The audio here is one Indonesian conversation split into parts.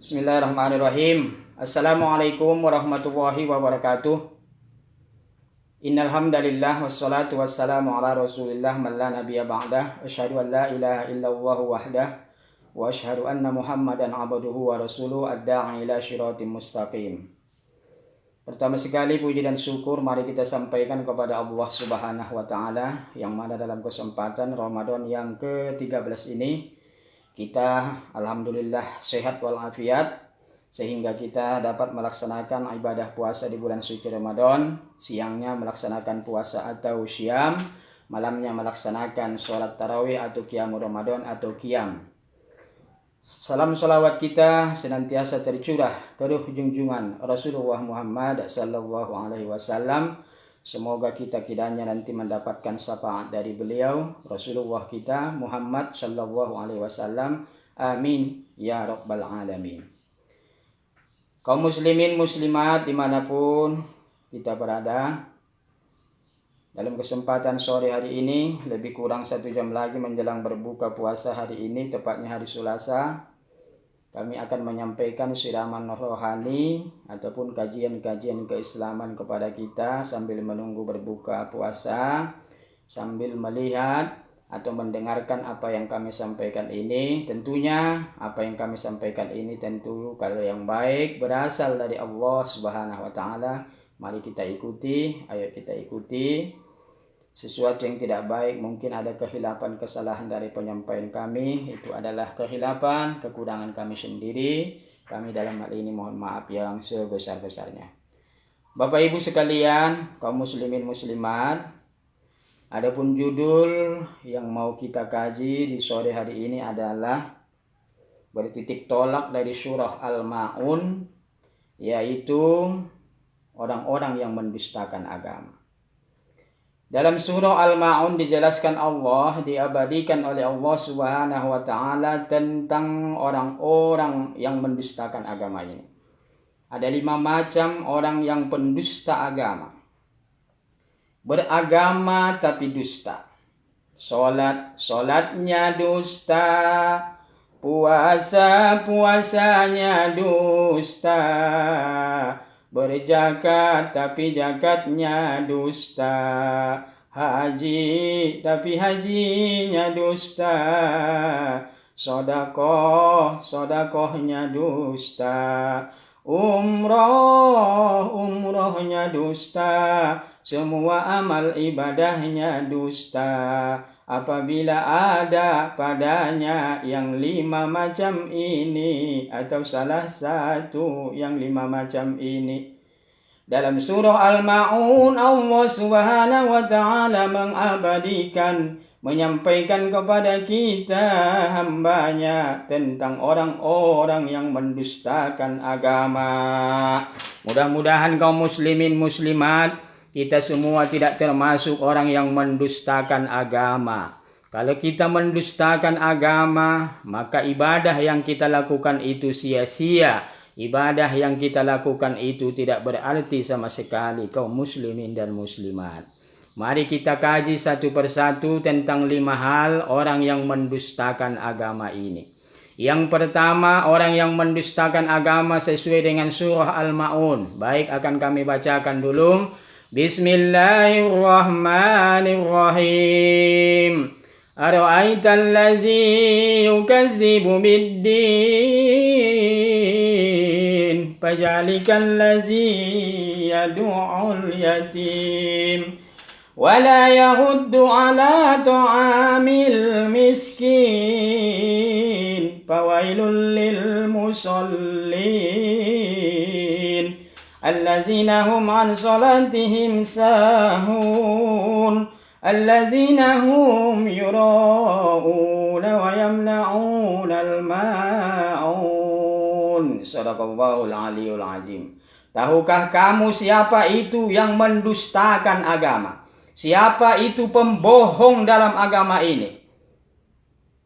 Bismillahirrahmanirrahim. Assalamualaikum warahmatullahi wabarakatuh. Innal hamdalillah wassalatu wassalamu ala Rasulillah man la nabiyya ba'dah. Asyhadu an la ilaha illallah wahdah wa asyhadu anna Muhammadan abduhu wa rasuluhu ad-da'i ila syiratim mustaqim. Pertama sekali puji dan syukur mari kita sampaikan kepada Allah Subhanahu wa taala yang mana dalam kesempatan Ramadan yang ke-13 ini kita alhamdulillah sehat walafiat sehingga kita dapat melaksanakan ibadah puasa di bulan suci Ramadan. Siangnya melaksanakan puasa atau syam, malamnya melaksanakan sholat tarawih atau qiyamul Ramadan atau qiyam. Salam salawat kita senantiasa tercurah ke ruh junjungan Rasulullah Muhammad sallallahu alaihi wasallam. Semoga kita kiranya nanti mendapatkan syafaat dari beliau, Rasulullah kita Muhammad sallallahu alaihi wasallam. Amin ya rabbal alamin. Kaum muslimin muslimat dimanapun kita berada, dalam kesempatan sore hari ini lebih kurang 1 jam lagi menjelang berbuka puasa hari ini, tepatnya hari Selasa, kami akan menyampaikan siraman rohani ataupun kajian-kajian keislaman kepada kita sambil menunggu berbuka puasa, sambil melihat atau mendengarkan apa yang kami sampaikan ini. Tentunya apa yang kami sampaikan ini tentu kalau yang baik berasal dari Allah Subhanahu wa taala, mari kita ikuti, ayo kita ikuti. Sesuatu yang tidak baik, mungkin ada kehilapan, kesalahan dari penyampaian kami, itu adalah kehilapan, kekurangan kami sendiri. Kami dalam hal ini mohon maaf yang sebesar-besarnya. Bapak Ibu sekalian, kaum muslimin muslimat, adapun judul yang mau kita kaji di sore hari ini adalah bertitik tolak dari surah Al-Ma'un, yaitu orang-orang yang mendustakan agama. Dalam surah Al-Ma'un dijelaskan Allah, diabadikan oleh Allah Subhanahu wa taala tentang orang-orang yang mendustakan agama ini. Ada 5 macam orang yang pendusta agama. Beragama tapi dusta. Salatnya dusta, puasanya dusta. Berzakat tapi zakatnya dusta, haji tapi hajinya dusta, sodakohnya dusta, umrohnya dusta, semua amal ibadahnya dusta. Apabila ada padanya yang 5 macam ini atau salah satu yang 5 macam ini, dalam surah Al-Ma'un Allah Subhanahu wa taala mengabadikan, menyampaikan kepada kita hambanya tentang orang-orang yang mendustakan agama. Mudah-mudahan kaum muslimin muslimat, kita semua tidak termasuk orang yang mendustakan agama. Kalau kita mendustakan agama, maka ibadah yang kita lakukan itu sia-sia. Ibadah yang kita lakukan itu tidak berarti sama sekali, kaum muslimin dan muslimat. Mari kita kaji satu persatu tentang 5 hal orang yang mendustakan agama ini. Yang pertama, orang yang mendustakan agama sesuai dengan surah Al-Ma'un. Baik, akan kami bacakan dulu. Bismillahirrahmanirrahim. Ara'aital ladzi yukazzibu bid-din, fajalikal ladzi yad'ul yatim wa la yahuddu ala ta'amil miskin, fawailul lil musallin allazina hum an salatihim sahun allazina hum yura'una wa yamna'una al-ma'un. Shadaqallahul aliyul azim. Tahukah kamu siapa itu yang mendustakan agama? Siapa itu pembohong dalam agama ini?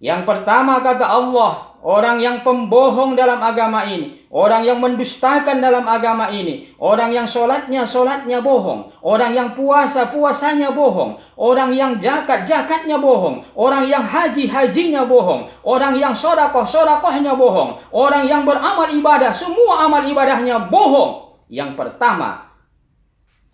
Yang pertama kata Allah, orang yang pembohong dalam agama ini, orang yang mendustakan dalam agama ini, orang yang sholatnya bohong, orang yang puasanya bohong, orang yang zakatnya bohong, orang yang hajinya bohong, orang yang sodakohnya bohong, orang yang beramal ibadah, semua amal ibadahnya bohong. Yang pertama,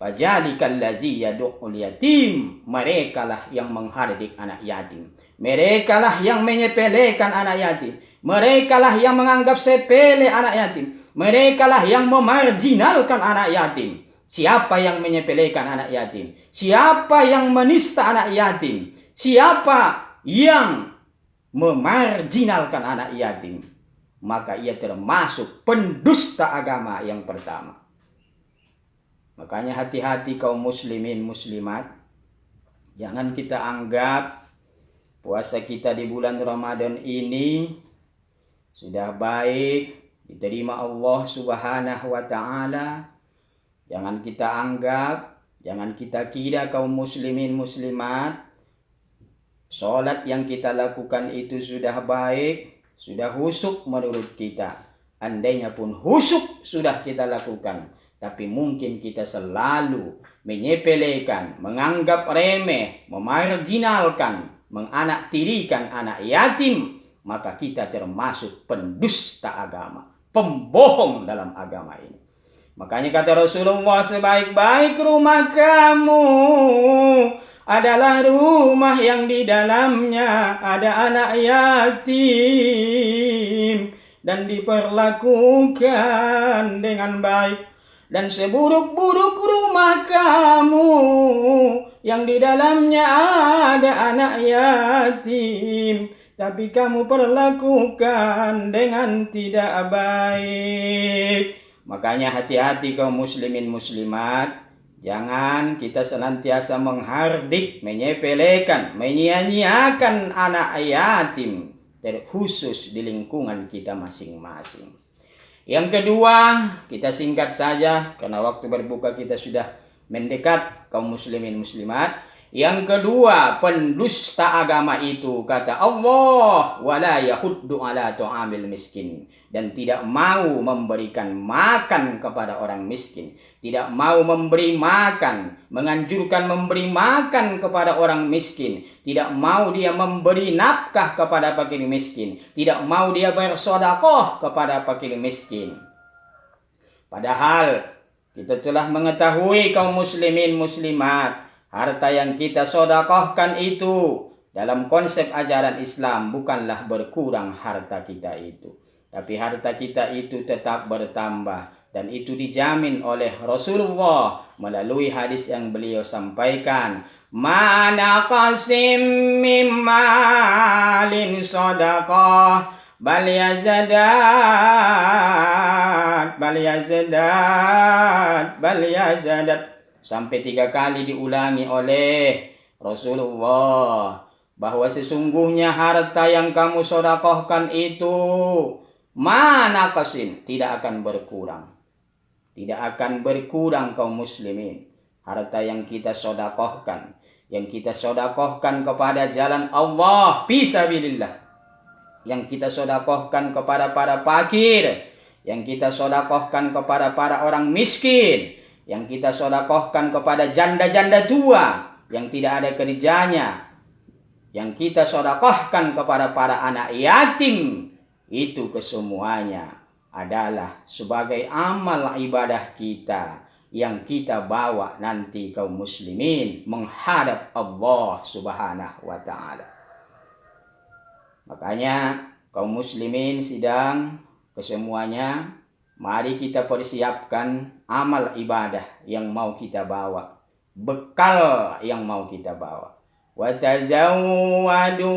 fajalikal ladzi yad'ul yatim, merekalah yang menghardik anak yatim. Merekalah yang menyepelekan anak yatim. Merekalah yang menganggap sepele anak yatim. Merekalah yang memarjinalkan anak yatim. Siapa yang menyepelekan anak yatim? Siapa yang menista anak yatim? Siapa yang memarjinalkan anak yatim? Maka ia termasuk pendusta agama yang pertama. Makanya hati-hati kaum muslimin muslimat. Jangan kita anggap puasa kita di bulan Ramadan ini sudah baik, diterima Allah Subhanahu wa Ta'ala. Jangan kita anggap, jangan kita kira kaum muslimin muslimat, sholat yang kita lakukan itu sudah baik, sudah khusyuk menurut kita. Andainya pun khusyuk sudah kita lakukan, tapi mungkin kita selalu menyepelekan, menganggap remeh, memarjinalkan, menganaktirikan anak yatim, maka kita termasuk pendusta agama, pembohong dalam agama ini. Makanya kata Rasulullah, sebaik-baik rumah kamu adalah rumah yang di dalamnya ada anak yatim dan diperlakukan dengan baik. Dan seburuk-buruk rumah kamu yang di dalamnya ada anak yatim, tapi kamu perlakukan dengan tidak baik. Makanya hati-hati kaum muslimin muslimat. Jangan kita senantiasa menghardik, menyepelekan, menyia-nyiakan anak yatim, terkhusus di lingkungan kita masing-masing. Yang kedua, kita singkat saja karena waktu berbuka kita sudah mendekat kaum muslimin muslimat. Yang kedua, pendusta agama itu kata Allah, wala yahuddu ala ta'amil miskin, dan tidak mau memberikan makan kepada orang miskin, tidak mau memberi makan, menganjurkan memberi makan kepada orang miskin, tidak mau dia memberi nafkah kepada fakir miskin, tidak mau dia bersedekah kepada fakir miskin. Padahal kita telah mengetahui kaum muslimin muslimat, harta yang kita sedekahkan itu dalam konsep ajaran Islam bukanlah berkurang harta kita itu, tapi harta kita itu tetap bertambah, dan itu dijamin oleh Rasulullah melalui hadis yang beliau sampaikan, mana qasim mim malin sadaqah bal yazadat, sampai 3 kali diulangi oleh Rasulullah bahwa sesungguhnya harta yang kamu sedekahkan itu mana qasin, tidak akan berkurang. Tidak akan berkurang kaum muslimin. Harta yang kita sedekahkan, yang kita sedekahkan kepada jalan Allah fisabilillah, yang kita sedekahkan kepada para fakir, yang kita sedekahkan kepada para orang miskin, yang kita sedekahkan kepada janda-janda tua yang tidak ada kerjanya, yang kita sedekahkan kepada para anak yatim, itu kesemuanya adalah sebagai amal ibadah kita yang kita bawa nanti kaum muslimin menghadap Allah Subhanahu wa Ta'ala. Makanya kaum muslimin sidang kesemuanya, mari kita persiapkan amal ibadah yang mau kita bawa, bekal yang mau kita bawa. Wa tazawwadu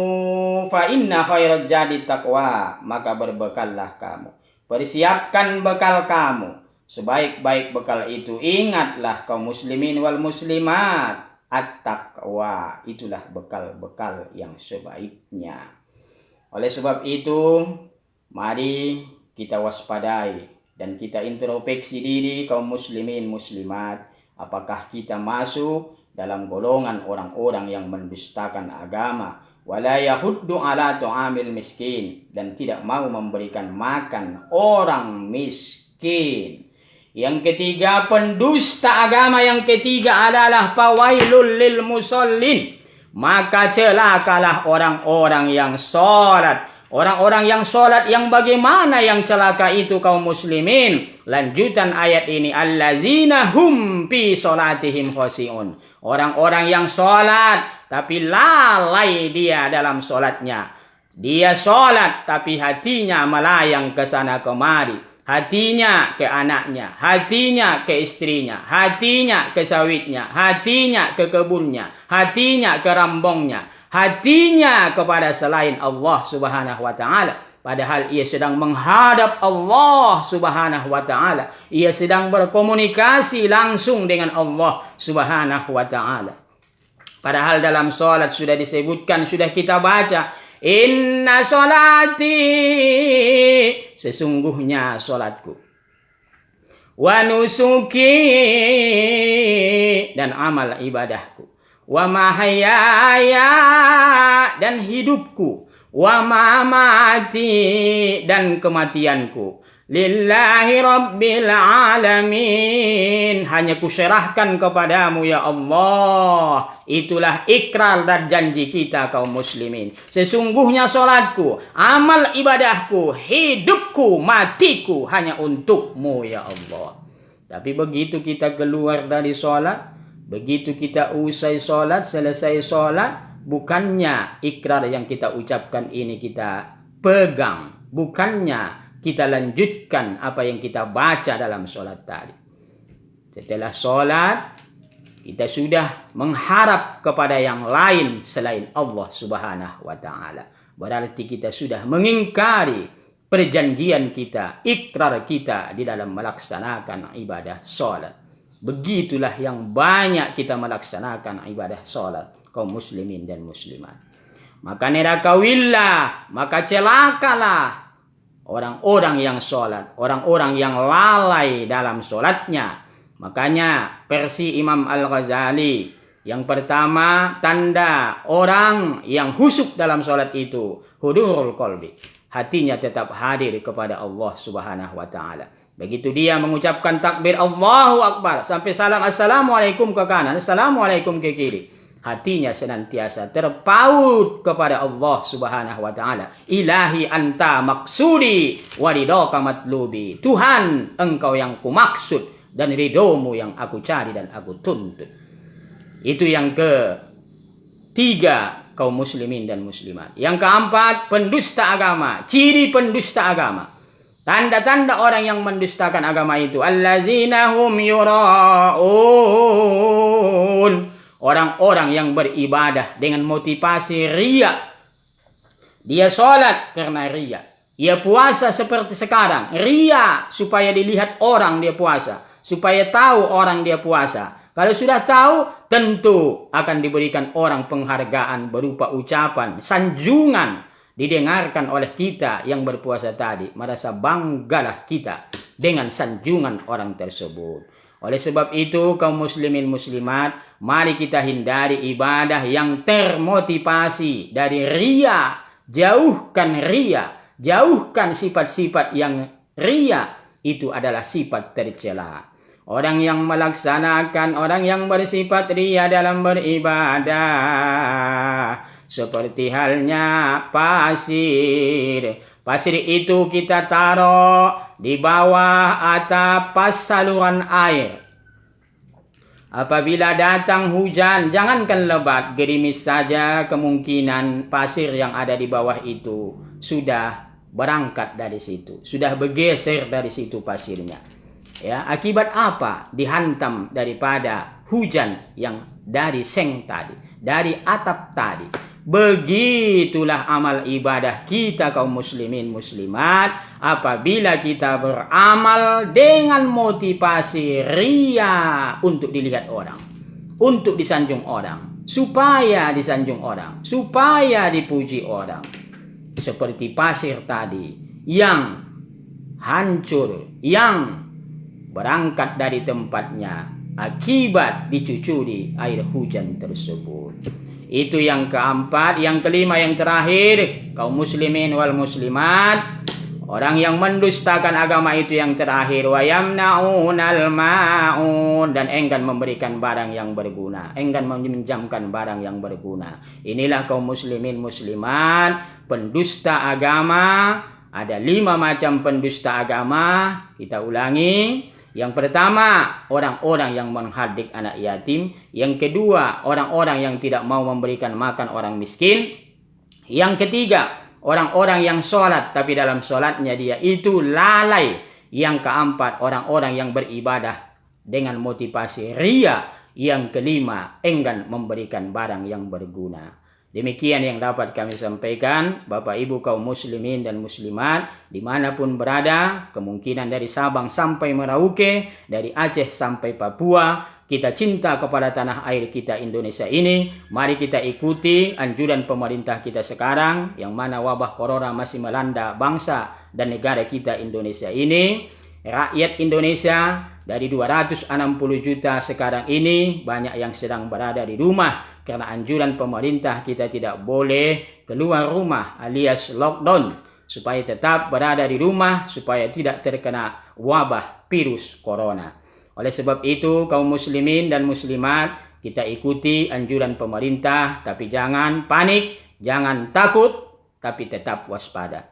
fa inna khairaz zadi taqwa, maka berbekallah kamu. Persiapkan bekal kamu. Sebaik-baik bekal itu, ingatlah kaum muslimin wal muslimat, at-taqwa, itulah bekal-bekal yang sebaiknya. Oleh sebab itu, mari kita waspadai dan kita introspeksi diri kaum muslimin muslimat, apakah kita masuk dalam golongan orang-orang yang mendustakan agama, wala yahuddu ala tu'amil miskin, dan tidak mau memberikan makan orang miskin. Yang ketiga, pendusta agama yang ketiga adalah fawailul lil musallin, maka celakalah orang-orang yang salat. Orang-orang yang salat yang bagaimana yang celaka itu kaum muslimin? Lanjutan ayat ini, allazina hum fi salatihim khashi'un. Orang-orang yang salat tapi lalai dia dalam salatnya. Dia salat tapi hatinya melayang ke sana kemari. Hatinya ke anaknya, hatinya ke istrinya, hatinya ke sawitnya, hatinya ke kebunnya, hatinya ke rambongnya, hatinya kepada selain Allah Subhanahu wa taala. Padahal ia sedang menghadap Allah Subhanahu wa taala. Ia sedang berkomunikasi langsung dengan Allah Subhanahu wa taala. Padahal dalam salat sudah disebutkan, sudah kita baca, inna salati, sesungguhnya salatku, wa nusuki, dan amal ibadahku, wa mahayaya, dan hidupku, wa mamati, dan kematianku, lillahi rabbil alamin, hanya kuserahkan kepadamu ya Allah. Itulah ikrar dan janji kita kaum muslimin. Sesungguhnya salatku, amal ibadahku, hidupku, matiku hanya untukmu ya Allah. Tapi begitu kita keluar dari salat, begitu kita usai salat, selesai salat, bukannya ikrar yang kita ucapkan ini kita pegang, bukannya kita lanjutkan apa yang kita baca dalam salat tadi. Setelah salat, kita sudah mengharap kepada yang lain selain Allah Subhanahu wa taala. Berarti kita sudah mengingkari perjanjian kita, ikrar kita di dalam melaksanakan ibadah salat. Begitulah yang banyak kita melaksanakan ibadah salat kaum muslimin dan muslimat. Maka nedakawillah, maka celakalah orang-orang yang salat, orang-orang yang lalai dalam salatnya. Makanya versi Imam Al-Ghazali, yang pertama tanda orang yang khusyuk dalam salat itu hudurul qalbi, hatinya tetap hadir kepada Allah Subhanahu wa taala. Begitu dia mengucapkan takbir Allahu Akbar sampai salam assalamualaikum ke kanan, assalamualaikum ke kiri, hatinya senantiasa terpaut kepada Allah Subhanahu wa taala. Ilahi anta maksudi wa ridhaka matlubi. Tuhan, engkau yang kumaksud dan ridhomu yang aku cari dan aku tuntut. Itu yang ketiga kaum muslimin dan muslimat. Yang keempat, pendusta agama. Ciri pendusta agama. Tanda-tanda orang yang mendustakan agama itu, allazina hum yura'un. Orang-orang yang beribadah dengan motivasi riya. Dia sholat karena riya. Ia puasa seperti sekarang, riya, supaya dilihat orang dia puasa, supaya tahu orang dia puasa. Kalau sudah tahu, tentu akan diberikan orang penghargaan berupa ucapan, sanjungan, didengarkan oleh kita yang berpuasa tadi. Merasa banggalah kita dengan sanjungan orang tersebut. Oleh sebab itu, kaum muslimin muslimat, mari kita hindari ibadah yang termotivasi dari riya. Jauhkan riya, jauhkan sifat-sifat yang riya. Itu adalah sifat tercela. Orang yang melaksanakan, orang yang bersifat riya dalam beribadah, seperti halnya pasir. Pasir itu kita taruh di bawah atap saluran air. Apabila datang hujan, jangankan lebat, gerimis saja, kemungkinan pasir yang ada di bawah itu sudah berangkat dari situ, sudah bergeser dari situ pasirnya. Ya, akibat apa? Dihantam daripada hujan yang dari seng tadi, dari atap tadi. Begitulah amal ibadah kita kaum muslimin muslimat, apabila kita beramal dengan motivasi riya untuk dilihat orang, untuk disanjung orang, supaya disanjung orang, supaya dipuji orang. Seperti pasir tadi yang hancur, yang berangkat dari tempatnya akibat dicucuri air hujan tersebut. Itu yang keempat. Yang kelima, yang terakhir, kaum muslimin wal muslimat, orang yang mendustakan agama itu yang terakhir. Wa yamna'unal ma'un, dan enggan memberikan barang yang berguna, enggan meminjamkan barang yang berguna. Inilah kaum muslimin muslimat, pendusta agama. Ada 5 macam pendusta agama. Kita ulangi. Yang pertama, orang-orang yang menghardik anak yatim. Yang kedua, orang-orang yang tidak mau memberikan makan orang miskin. Yang ketiga, orang-orang yang sholat tapi dalam sholatnya dia itu lalai. Yang keempat, orang-orang yang beribadah dengan motivasi ria. Yang kelima, enggan memberikan barang yang berguna. Demikian yang dapat kami sampaikan, Bapak Ibu kaum muslimin dan muslimat, dimanapun berada, kemungkinan dari Sabang sampai Merauke, dari Aceh sampai Papua, kita cinta kepada tanah air kita Indonesia ini. Mari kita ikuti anjuran pemerintah kita sekarang, yang mana wabah corona masih melanda bangsa dan negara kita Indonesia ini. Rakyat Indonesia dari 260 juta sekarang ini, banyak yang sedang berada di rumah. Karena anjuran pemerintah kita tidak boleh keluar rumah alias lockdown. Supaya tetap berada di rumah, supaya tidak terkena wabah virus corona. Oleh sebab itu, kaum muslimin dan muslimat, kita ikuti anjuran pemerintah, tapi jangan panik, jangan takut, tapi tetap waspada.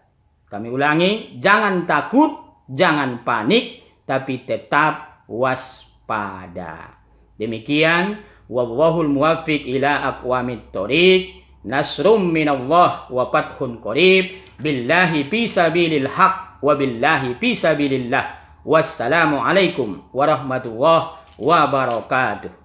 Kami ulangi, jangan takut, jangan panik, tapi tetap waspada. Demikian, wallahul muwaffiq ila aqwamit thoriq, nasrum minallah wa fathun qarib, billahi fi sabilil haq wa billahi fi sabilillah. Wassalamu alaikum warahmatullahi wabarakatuh.